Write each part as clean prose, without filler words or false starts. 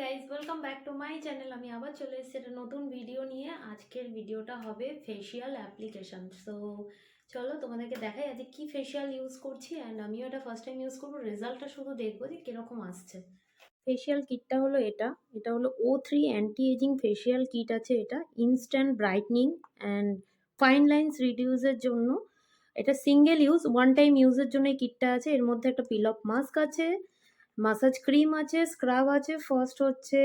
Guys welcome back to my channel. আমি আবার চলে এসেছি একটা নতুন ভিডিও নিয়ে। আজকের ভিডিওটা হবে ফেসিয়াল অ্যাপ্লিকেশন। সো চলো তোমাদেরকে দেখাই আজকে কি ফেসিয়াল ইউজ করছি, অ্যান্ড আমিও এটা ফার্স্ট টাইম ইউজ করবো। রেজাল্টটা শুধু দেখবো যে কীরকম আসছে। ফেসিয়াল কিটটা হলো এটা হলো O3 anti ageing facial kit আছে। এটা instant brightening and fine lines রিডিউসের জন্য। এটা সিঙ্গেল ইউজ, ওয়ান টাইম ইউজের জন্য এই কিটটা আছে। এর মধ্যে একটা পিল অফ মাস্ক আছে, মাসাজ ক্রিম আছে, স্ক্রাব আছে। ফার্স্ট হচ্ছে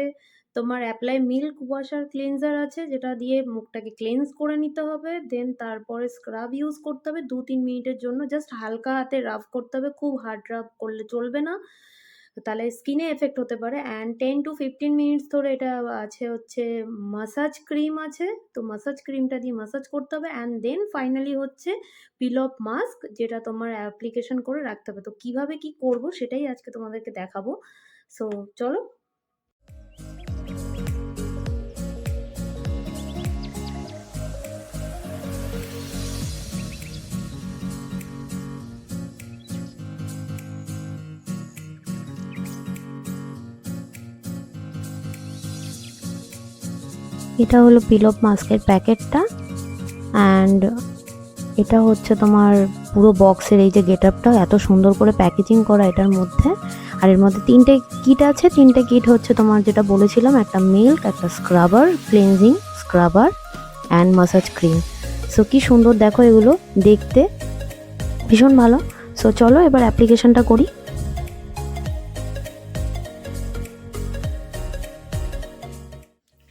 তোমার অ্যাপ্লাই মিল্ক ওয়াশার ক্লিনজার আছে, যেটা দিয়ে মুখটাকে ক্লেন্স করে নিতে হবে। দেন তারপরে স্ক্রাব ইউজ করতে হবে 2-3 মিনিটের জন্য। জাস্ট হালকা হাতে রাব করতে হবে, খুব হার্ড রাব করলে চলবে না, তাহলে স্কিনে এফেক্ট হতে পারে। অ্যান্ড 10 to 15 মিনিটস ধরে এটা আছে হচ্ছে মাসাজ ক্রিম আছে, তো মাসাজ ক্রিমটা দিয়ে মাসাজ করতে হবে। অ্যান্ড দেন ফাইনালি হচ্ছে পিল অফ মাস্ক, যেটা তোমার অ্যাপ্লিকেশন করে রাখতে হবে। তো কিভাবে কি করব সেটাই আজকে তোমাদেরকে দেখাবো। সো চলো। এটা হলো পিল অফ মাস্কের প্যাকেটটা, অ্যান্ড এটা হচ্ছে তোমার পুরো বক্সের এই যে গেট আপটা এত সুন্দর করে প্যাকেজিং করা এটার মধ্যে। আর এর মধ্যে 3টে কিট আছে। 3টে কিট হচ্ছে তোমার যেটা বলেছিলাম, একটা মিল্ক, একটা scrubber, cleansing scrubber and massage cream. So কি সুন্দর দেখো, এগুলো দেখতে ভীষণ ভালো। সো চলো এবার অ্যাপ্লিকেশনটা করি।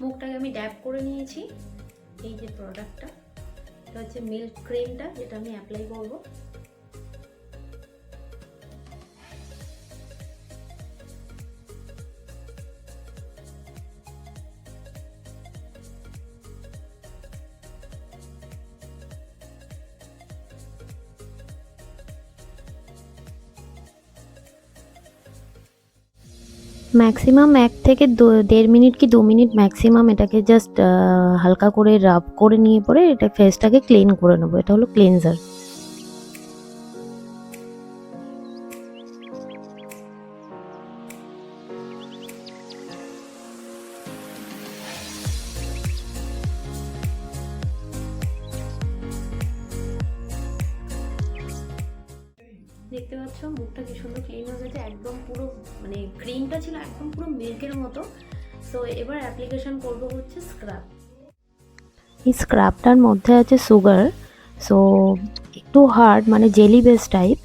মুখটাকে আমি ড্যাব করে নিয়েছি। এই যে প্রোডাক্টটা, এটা হচ্ছে মিল্ক ক্রিমটা, যেটা আমি অ্যাপ্লাই করবো। ম্যাক্সিমাম 1 থেকে 1.5 মিনিট কি 2 মিনিট ম্যাক্সিমাম এটাকে জাস্ট হালকা করে রাব করে নিয়ে পরে এটা ফেসটাকে ক্লিন করে নেবো। এটা হলো ক্লিনজার। দেখতে পাচ্ছ মুখটা কি সুন্দর ক্লিন হয়ে গেছে, একদম পুরো মানে ক্রিমটা ছিল একদম পুরো মিল্কের মতো। সো এবার অ্যাপ্লিকেশন করব হচ্ছে স্ক্রাব। এই স্ক্রাবটার মধ্যে আছে সুগার, সো একটু হার্ড মানে জেলি বেস টাইপ।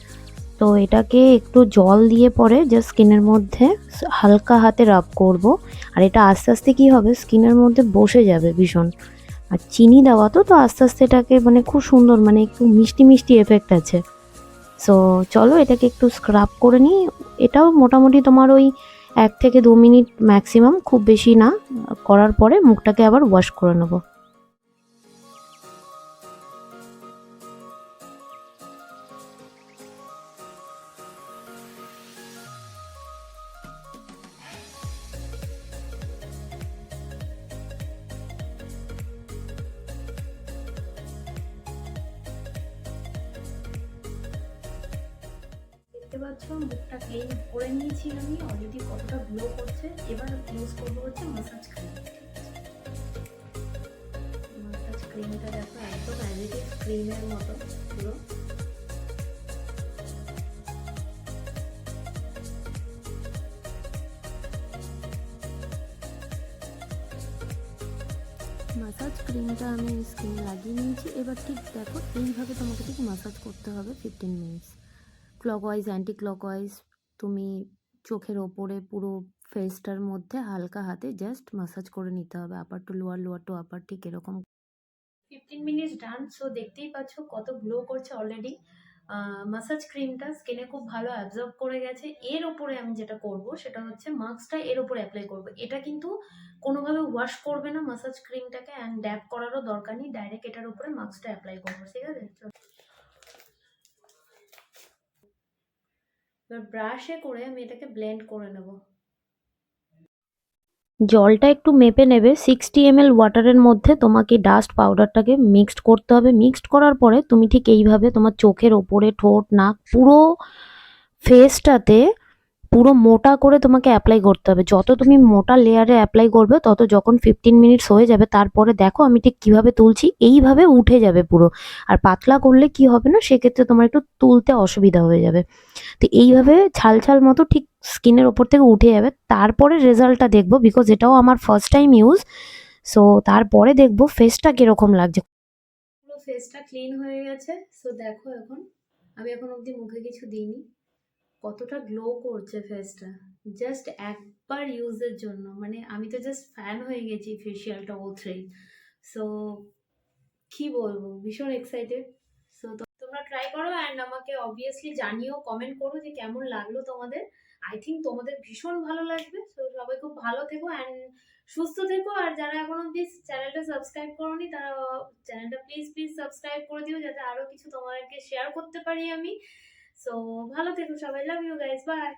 তো এটাকে একটু জল দিয়ে পরে জাস্ট স্কিনের মধ্যে হালকা হাতে রাব করব। আর এটা আস্তে আস্তে কি হবে, স্কিনের মধ্যে বসে যাবে ভীষণ। আর চিনি দেওয়া তো তো আস্তে আস্তে এটাকে মানে খুব সুন্দর, মানে একটু মিষ্টি মিষ্টি এফেক্ট আছে। সো চলো এটাকে একটু স্ক্রাব করে নিই। এটাও মোটামুটি তোমার ওই 1 থেকে 2 মিনিট ম্যাক্সিমাম, খুব বেশি না। করার পরে মুখটাকে আবার ওয়াশ করে নেবো। দেখতে পাচ্ছ মুখটা ক্লিন করে নিয়েছি আমি অলরেডি, কতটা গ্লো করছে। এবার ইউজ করবো হচ্ছে মাসাজ ক্রিম। মাসাজ ক্রিমটা দেখো একদম অ্যাজ ক্রিমের মতো পুরো। মাসাজ ক্রিমটা আমি স্কিনে লাগিয়ে নিয়েছি। এবার ঠিক দেখো এইভাবে তোমাকে ঠিক মাসাজ করতে হবে 15 মিনিটস, ক্লকওয়াইজ অ্যান্টি ক্লকওয়াইজ। তুমি চোখের ওপরে পুরো ফেসটার মধ্যে হালকা হাতে জাস্ট মাসাজ করে নিতে হবে, আপার টু লোয়ার, লোয়ার টু আপার, ঠিক এরকম। 15 মিনিটস ডান। সো দেখতেই পাচ্ছ কত গ্লো করছে অলরেডি। মাসাজ ক্রিমটা স্কিনে খুব ভালো অ্যাবজর্ব করে গেছে। এর ওপরে আমি যেটা করব সেটা হচ্ছে মাস্কটা এর ওপরে অ্যাপ্লাই করব। এটা কিন্তু কোনোভাবে ওয়াশ করবে না মাসাজ ক্রিমটাকে, অ্যান্ড ড্যাব করারও দরকার নেই, ডাইরেক্ট এটার উপরে মাস্কটা অ্যাপ্লাই করবো। ঠিক আছে, এবার ব্রাশে করে আমি এটাকে ব্লেন্ড করে নেব। জলটা একটু মেপে নেবে। 60 ml ওয়াটারের মধ্যে তোমাকে ডাস্ট পাউডারটাকে মিক্সড করতে হবে। মিক্সড করার পরে তুমি ঠিক এইভাবে তোমার চোখের ওপরে, ঠোঁট, নাক, পুরো ফেসটাতে পুরো মোটা করে তোমাকে অ্যাপ্লাই করতে হবে। যত তুমি মোটা লেয়ারে অ্যাপ্লাই করবে তত যখন 15 মিনিটস হয়ে যাবে তারপরে দেখো আমি ঠিক কিভাবে তুলছি, এইভাবে উঠে যাবে পুরো। আর পাতলা করলে কি হবে না, সেক্ষেত্রে তোমার একটু তুলতে অসুবিধা হয়ে যাবে। তো এইভাবে ছাল ছাল মতো ঠিক স্কিনের ওপর থেকে উঠে যাবে। তারপরে রেজাল্টটা দেখবো, বিকজ এটাও আমার ফার্স্ট টাইম ইউজ। সো তারপরে দেখবো ফেসটা কিরকম লাগছে। পুরো ফেসটা ক্লিন হয়ে গেছে। সো দেখো এখন আমি এখন অবধি মুখে কিছু দিইনি, কতটা গ্লো করছে ফেসটা জাস্ট একবার ইউজের জন্য। মানে আমি তো জাস্ট ফ্যান হয়ে গেছি ফেসিয়ালটা O3। সো কি বলবো, ভীষণ এক্সাইটেড। সো তোমরা ট্রাই করো অ্যান্ড আমাকে অবভিয়াসলি জানিও, কমেন্ট করো যে কেমন লাগলো তোমাদের। আই থিঙ্ক তোমাদের ভীষণ ভালো লাগবে। সো সবাই খুব ভালো থেকো অ্যান্ড সুস্থ থেকো। আর যারা এখনো প্লিজ চ্যানেলটা সাবস্ক্রাইব করোনি তারা চ্যানেলটা প্লিজ প্লিজ সাবস্ক্রাইব করে দিও, যাতে আরো কিছু তোমাদেরকে শেয়ার করতে পারি আমি। সো ভালো থেকো সবাই, লাভ ইউ গাইস, বাই।